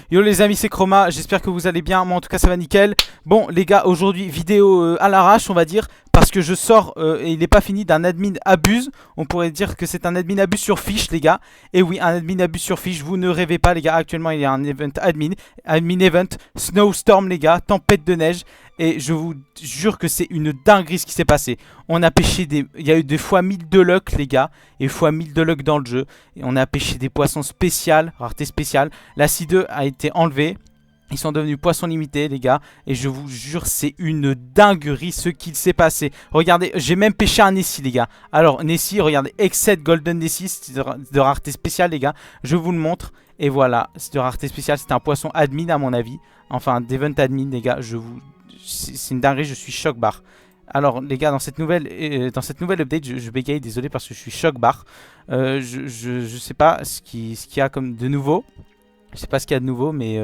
Yo les amis, c'est Chroma, j'espère que vous allez bien, moi en tout cas ça va nickel. Bon les gars, aujourd'hui vidéo à l'arrache on va dire, parce que je sors, et il n'est pas fini, d'un admin abuse. On pourrait dire que c'est un admin abuse sur fiche les gars. Et oui, un admin abuse sur fiche, vous ne rêvez pas les gars, actuellement il y a un event admin event, snowstorm les gars, tempête de neige. Et je vous jure que c'est une dinguerie ce qui s'est passé. On a pêché des... Il y a eu des fois 1000 de luck les gars. Et fois 1000 de luck dans le jeu. Et on a pêché des poissons spéciales, rareté spéciale. La C2 a été enlevée. Ils sont devenus poissons limités les gars. Et je vous jure c'est une dinguerie ce qu'il s'est passé. Regardez, j'ai même pêché un Nessie les gars. Alors Nessie, regardez, Excel Golden Nessie, c'est de rareté spéciale les gars. Je vous le montre. Et voilà, c'est de rareté spéciale. C'est un poisson admin à mon avis. Enfin, d'event admin les gars. C'est une dinguerie, je suis choc bar. Alors les gars, dans cette nouvelle update, je bégaye, désolé parce que je suis choc bar. Je sais pas ce qu'il y a comme de nouveau. Je sais pas ce qu'il y a de nouveau, mais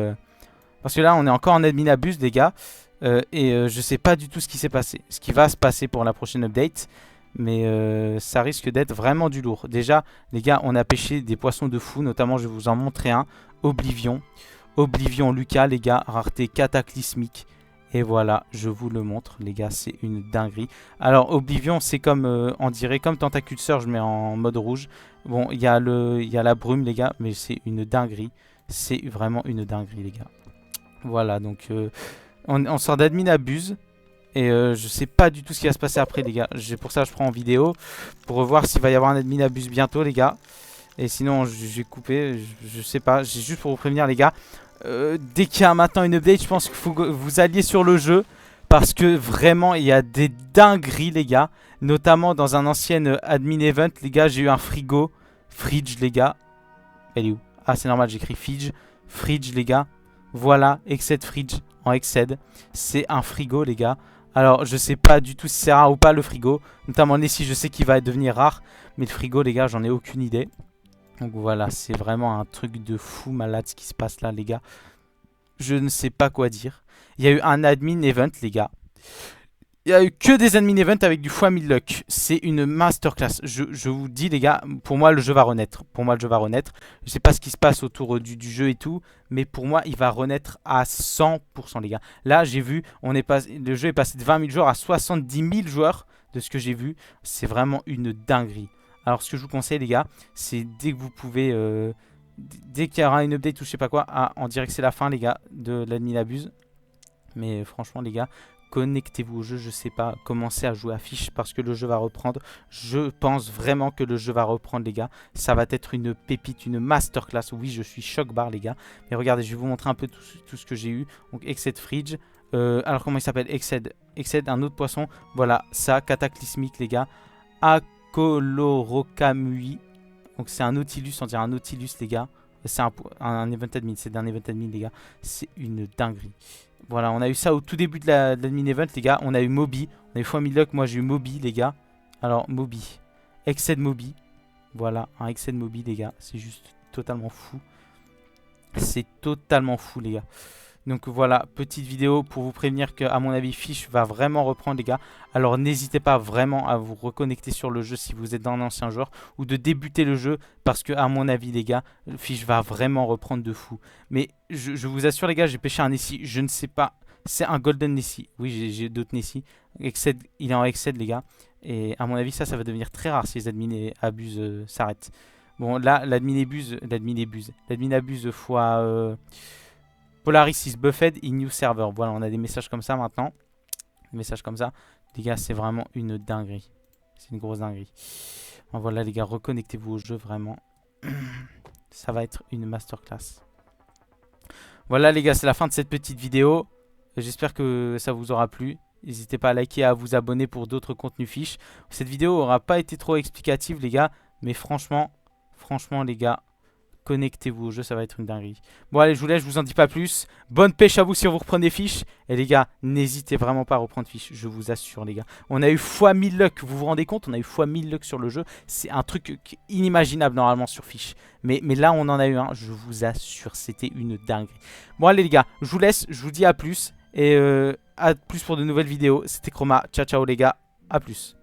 parce que là on est encore en admin abuse les gars. Je sais pas du tout ce qui s'est passé, ce qui va se passer pour la prochaine update. Mais ça risque d'être vraiment du lourd. Déjà les gars, on a pêché des poissons de fou, notamment je vais vous en montrer un, Oblivion. Oblivion Lucas les gars, rareté cataclysmique. Et voilà, je vous le montre, les gars, c'est une dinguerie. Alors, Oblivion, c'est comme, on dirait, comme Tentacule Sœur, je mets en mode rouge. Bon, il y a la brume, les gars, mais c'est une dinguerie. C'est vraiment une dinguerie, les gars. Voilà, donc, on sort d'admin abuse. Et je sais pas du tout ce qui va se passer après, les gars. Pour ça, je prends en vidéo, pour voir s'il va y avoir un admin abuse bientôt, les gars. Et sinon, je vais couper, je sais pas. C'est juste pour vous prévenir, les gars. Dès qu'il y a maintenant une update, je pense qu'il faut que vous alliez sur le jeu. Parce que vraiment, il y a des dingueries, les gars. Notamment dans un ancien admin event, les gars, j'ai eu un frigo. Fridge, les gars. Elle est où? Ah, c'est normal, j'écris Fridge. Fridge, les gars. Voilà, Exced Fridge en Exced. C'est un frigo, les gars. Alors, je sais pas du tout si c'est rare ou pas le frigo. Notamment ici, je sais qu'il va devenir rare. Mais le frigo, les gars, j'en ai aucune idée. Donc voilà, c'est vraiment un truc de fou malade ce qui se passe là, les gars. Je ne sais pas quoi dire. Il y a eu un admin event, les gars. Il n'y a eu que des admin events avec du x1000 luck. C'est une masterclass. Je vous dis, les gars, pour moi, le jeu va renaître. Pour moi, le jeu va renaître. Je ne sais pas ce qui se passe autour du jeu et tout. Mais pour moi, il va renaître à 100%, les gars. Là, j'ai vu, le jeu est passé de 20 000 joueurs à 70 000 joueurs de ce que j'ai vu. C'est vraiment une dinguerie. Alors ce que je vous conseille les gars, c'est dès que vous pouvez, dès qu'il y aura une update ou je sais pas quoi, on dirait que c'est la fin les gars de l'admin abuse. Mais franchement les gars, connectez-vous au jeu, je sais pas, commencez à jouer à fiche parce que le jeu va reprendre. Je pense vraiment que le jeu va reprendre les gars. Ça va être une pépite, une masterclass. Oui, je suis choc bar les gars. Mais regardez, je vais vous montrer un peu tout ce que j'ai eu. Donc Exced Fridge. Alors comment il s'appelle? Exced, un autre poisson. Voilà, ça, cataclysmique les gars. Colorokamui. Donc c'est un Nautilus, on dirait un Nautilus les gars. C'est un event admin, c'est d'un event admin les gars. C'est une dinguerie. Voilà, on a eu ça au tout début de l'admin event les gars. On a eu Moby, on a eu x1000 luck, moi j'ai eu Moby les gars. Alors Moby, Exced Moby. Voilà, un Exced Moby les gars. C'est juste totalement fou. C'est totalement fou les gars. Donc voilà, petite vidéo pour vous prévenir que à mon avis Fish va vraiment reprendre les gars. Alors n'hésitez pas vraiment à vous reconnecter sur le jeu si vous êtes un ancien joueur ou de débuter le jeu parce que à mon avis les gars, Fish va vraiment reprendre de fou. Mais je vous assure les gars, j'ai pêché un Nessie, je ne sais pas, c'est un Golden Nessie. Oui, j'ai d'autres Nessie. Exced, il est en Exced les gars. Et à mon avis ça va devenir très rare si les admins abusent s'arrêtent. Bon là, l'admin abuse fois... Polaris is buffed in new server. Voilà, on a des messages comme ça maintenant. Des messages comme ça. Les gars, c'est vraiment une dinguerie. C'est une grosse dinguerie. Bon, voilà, les gars, reconnectez-vous au jeu, vraiment. Ça va être une masterclass. Voilà, les gars, c'est la fin de cette petite vidéo. J'espère que ça vous aura plu. N'hésitez pas à liker et à vous abonner pour d'autres contenus fiches. Cette vidéo n'aura pas été trop explicative, les gars. Mais franchement, les gars... Connectez-vous au jeu, ça va être une dinguerie. Bon allez, je vous laisse, je vous en dis pas plus. Bonne pêche à vous si vous reprenez fiche. Et les gars, n'hésitez vraiment pas à reprendre fiche, je vous assure les gars. On a eu x1000 luck, vous vous rendez compte? On a eu x1000 luck sur le jeu. C'est un truc inimaginable normalement sur fiche. Mais là, on en a eu un, je vous assure, c'était une dinguerie. Bon allez les gars, je vous laisse, je vous dis à plus. Et à plus pour de nouvelles vidéos. C'était Chroma, ciao ciao les gars, à plus.